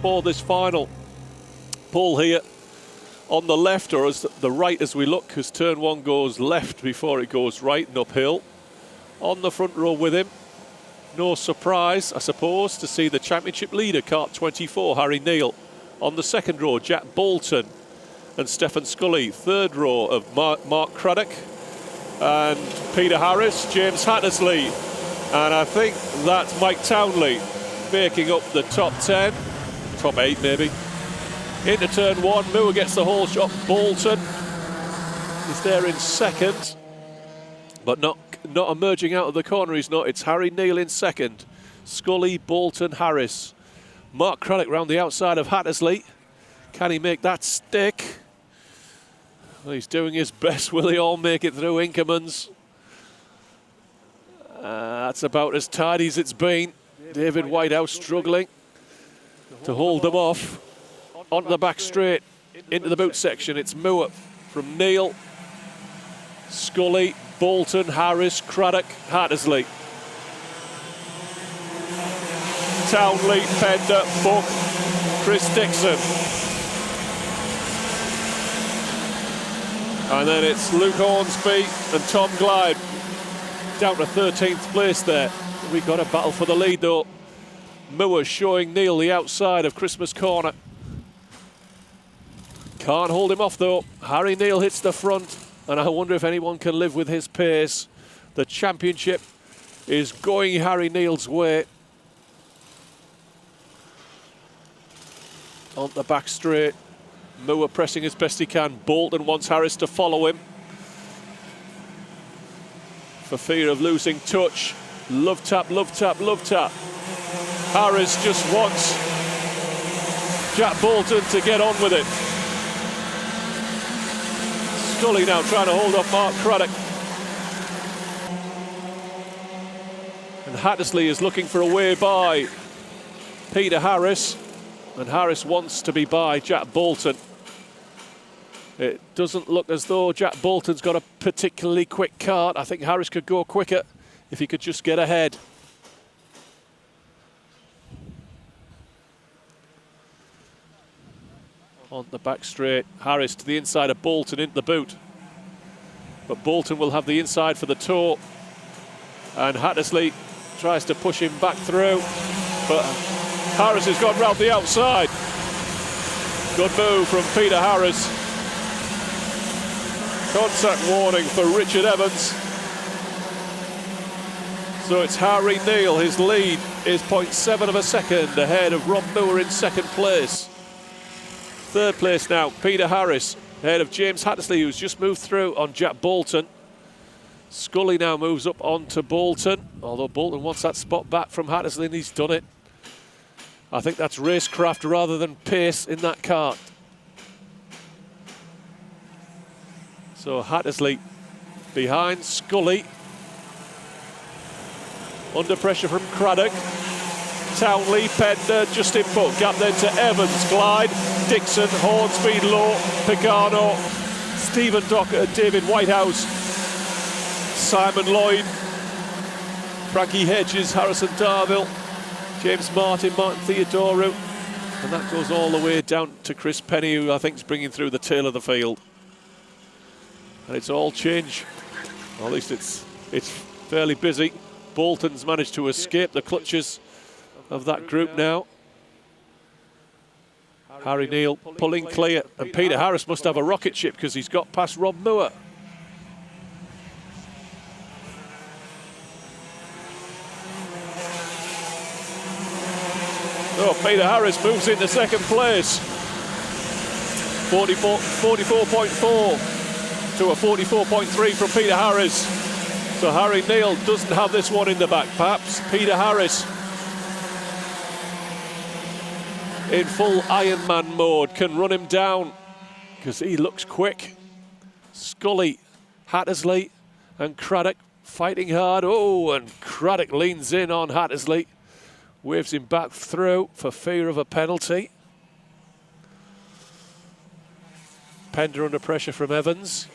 for this final. Paul here on the left, or as the right as we look, because turn one goes left before it goes right and uphill. On the front row with him. No surprise, I suppose, to see the championship leader, kart 24, Harry Neal. On the second row, Jack Bolton and Stefan Scully. Third row of Mark Craddock and Peter Harris, James Hattersley. And I think that's Mike Townley making up the top 10, top 8 maybe. Into turn one, Moore gets the whole shot. Bolton is there in second, but not emerging out of the corner. He's not. It's Harry Neal in second. Scully, Bolton, Harris. Mark Craddock round the outside of Hattersley. Can he make that stick? Well, he's doing his best. Will they all make it through? Inkermans. That's about as tidy as it's been. David Whitehouse struggling to hold them off. Onto the back straight, into the boot section. It's Moore from Neal, Scully, Bolton, Harris, Craddock, Hattersley. Townley, Pender, Buck, Chris Dixon. And then it's Luke Hornsby and Tom Glyde down to 13th place there. We've got a battle for the lead though. Moore showing Neal the outside of Christmas Corner. Can't hold him off though. Harry Neal hits the front, and I wonder if anyone can live with his pace. The championship is going Harry Neal's way. On the back straight, Moore pressing as best he can. Bolton wants Harris to follow him for fear of losing touch. Love tap, love tap, love tap. Harris just wants Jack Bolton to get on with it. Scully now trying to hold off Mark Craddock. And Hattersley is looking for a way by Peter Harris. And Harris wants to be by Jack Bolton. It doesn't look as though Jack Bolton's got a particularly quick kart. I think Harris could go quicker if he could just get ahead. On the back straight, Harris to the inside of Bolton into the boot. But Bolton will have the inside for the toe. And Hattersley tries to push him back through. But Harris has gone round the outside. Good move from Peter Harris. Contact warning for Richard Evans. So it's Harry Neal. His lead is 0.7 of a second ahead of Rob Moore in second place. Third place now, Peter Harris, ahead of James Hattersley, who's just moved through on Jack Bolton. Scully now moves up onto Bolton, although Bolton wants that spot back from Hattersley, and he's done it. I think that's racecraft rather than pace in that kart. So Hattersley behind Scully. Under pressure from Craddock. Townley, Pender, Justin Buck, gap then to Evans, Glyde, Dixon, Hornsby, Lowe, Pagano, Stephen Docker, David Whitehouse, Simon Lloyd, Frankie Hedges, Harrison Darville, James Martin, Martin Theodorou, and that goes all the way down to Chris Penny, who I think is bringing through the tail of the field. And it's all change, or at least it's fairly busy. Bolton's managed to escape the clutches of that group now. Harry Neal pulling clear, and Peter Harris must have a rocket ship because he's got past Rob Moore. Oh, Peter Harris moves into second place. 44.4 to a 44.3 from Peter Harris. So Harry Neal doesn't have this one in the back. Perhaps Peter Harris, in full Ironman mode, can run him down because he looks quick. Scully, Hattersley and Craddock fighting hard. Oh, and Craddock leans in on Hattersley. Waves him back through for fear of a penalty. Pender under pressure from Evans.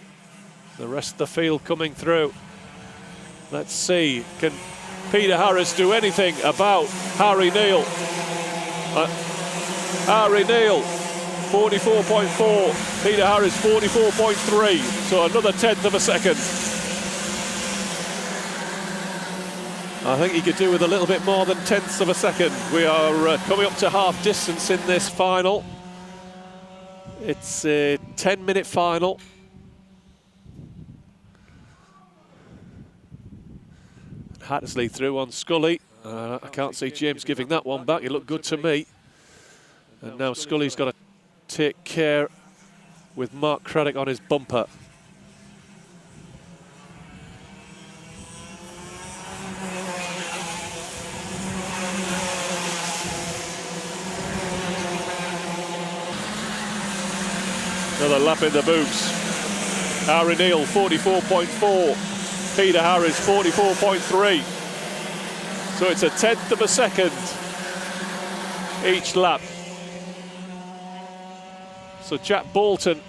The rest of the field coming through. Let's see, can Peter Harris do anything about Harry Neal? Harry Neal, 44.4. Peter Harris, 44.3. So another 1/10 of a second. I think he could do with a little bit more than 1/10 of a second. We are coming up to half distance in this final. It's a 10-minute final. Hattersley through on Scully. I can't see James giving that one back. It looked good to me. And now Scully's got to take care with Mark Craddock on his bumper. Another lap in the boots. Harry Neal, 44.4. Peter Harris, 44.3. So it's a 1/10 of a second each lap. So Jack Bolton,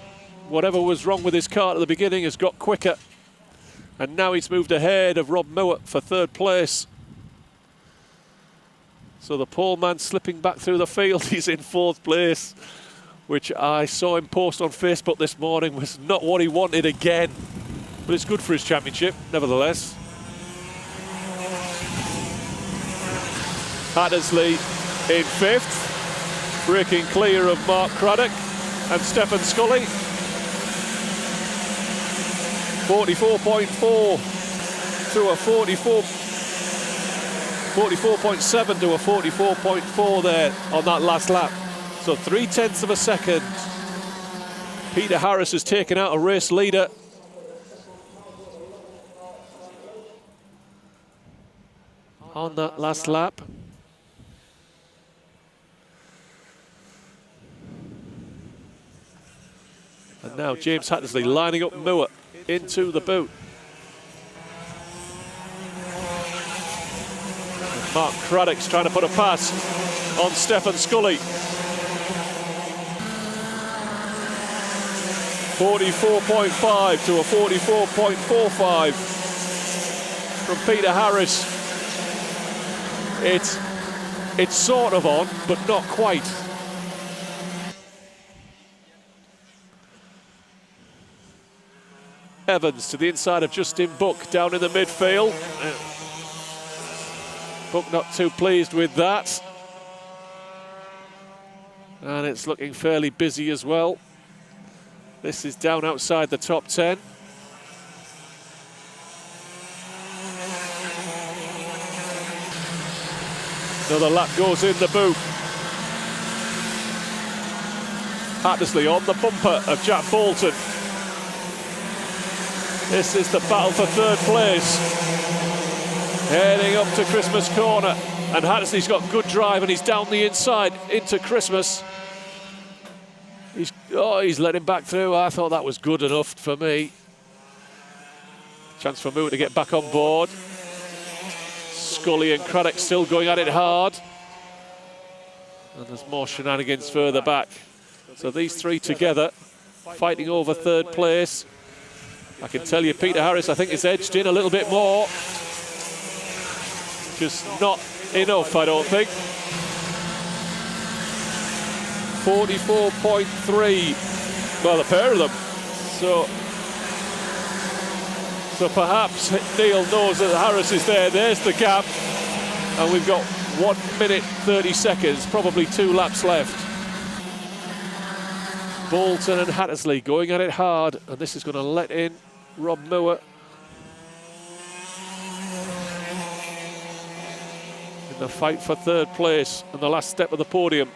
whatever was wrong with his car at the beginning, has got quicker. And now he's moved ahead of Rob Moore for 3rd place. So the pole man slipping back through the field, he's in 4th place, which I saw him post on Facebook this morning was not what he wanted again. But it's good for his championship, nevertheless. Hattersley in 5th, breaking clear of Mark Craddock and Stephen Scully. 44.4 to a 44.7 to a 44.4 there on that last lap. So 3/10 of a second. Peter Harris has taken out a race leader. On that last lap. And now James Hattersley lining up Moore into the boot. And Mark Craddock's trying to put a pass on Stephen Scully. 44.5 to a 44.45 from Peter Harris. It's sort of on, but not quite. Evans to the inside of Justin Buck down in the midfield. Buck not too pleased with that. And it's looking fairly busy as well. This is down outside the top 10. Another lap goes in the boot. Hattersley on the bumper of Jack Bolton. This is the battle for 3rd place. Heading up to Christmas corner. And Hattersley's got good drive and he's down the inside into Christmas. He's let him back through. I thought that was good enough for me. Chance for Moore to get back on board. Scully and Craddock still going at it hard. And there's more shenanigans further back. So these three together, fighting over 3rd place. I can tell you Peter Harris, I think, is edged in a little bit more. Just not enough, I don't think. 44.3. Well, a pair of them. So perhaps Neil knows that Harris is there. There's the gap. And we've got 1 minute 30 seconds, probably 2 laps left. Bolton and Hattersley going at it hard. And this is going to let in Rob Moore. In the fight for 3rd place and the last step of the podium.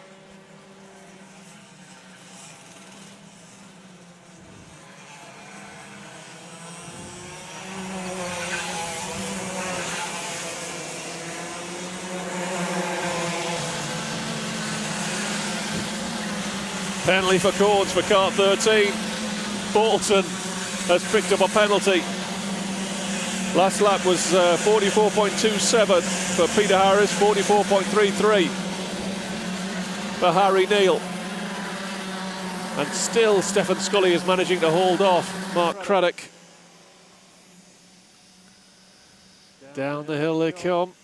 Penalty for cords for car 13. Bolton has picked up a penalty. Last lap was 44.27 for Peter Harris, 44.33 for Harry Neal. And still Stephen Scully is managing to hold off Mark Craddock. Down the hill they come.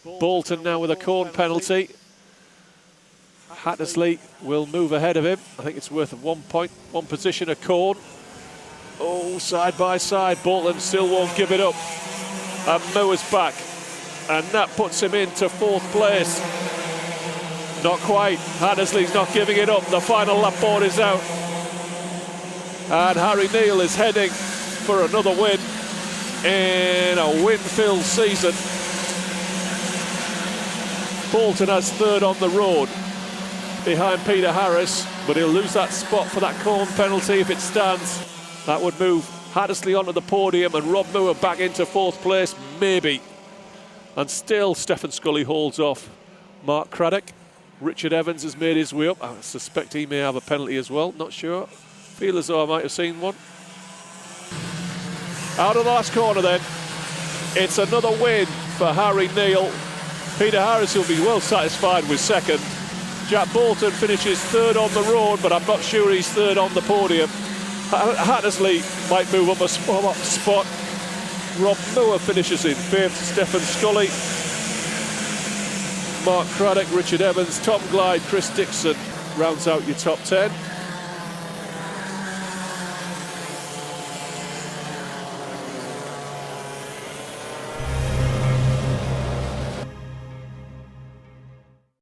Bolton now with a corn penalty. Hattersley will move ahead of him. I think it's worth 1 point, 1 position a corn. Oh, side by side, Bolton still won't give it up. And Mower's back, and that puts him into 4th place. Not quite, Hattersley's not giving it up. The final lap board is out. And Harry Neal is heading for another win in a win-filled season. Bolton has 3rd on the road behind Peter Harris, but he'll lose that spot for that corn penalty if it stands. That would move Hattersley onto the podium and Rob Moore back into 4th place, maybe. And still Stephen Scully holds off Mark Craddock. Richard Evans has made his way up. I suspect he may have a penalty as well, not sure. Feel as though I might have seen one. Out of the last corner then. It's another win for Harry Neal. Peter Harris will be well satisfied with 2nd. Jack Bolton finishes 3rd on the road, but I'm not sure he's 3rd on the podium. Hattersley might move up a spot. Rob Moore finishes in 5th. Stephen Scully, Mark Craddock, Richard Evans, Tom Glyde, Chris Dixon rounds out your top 10.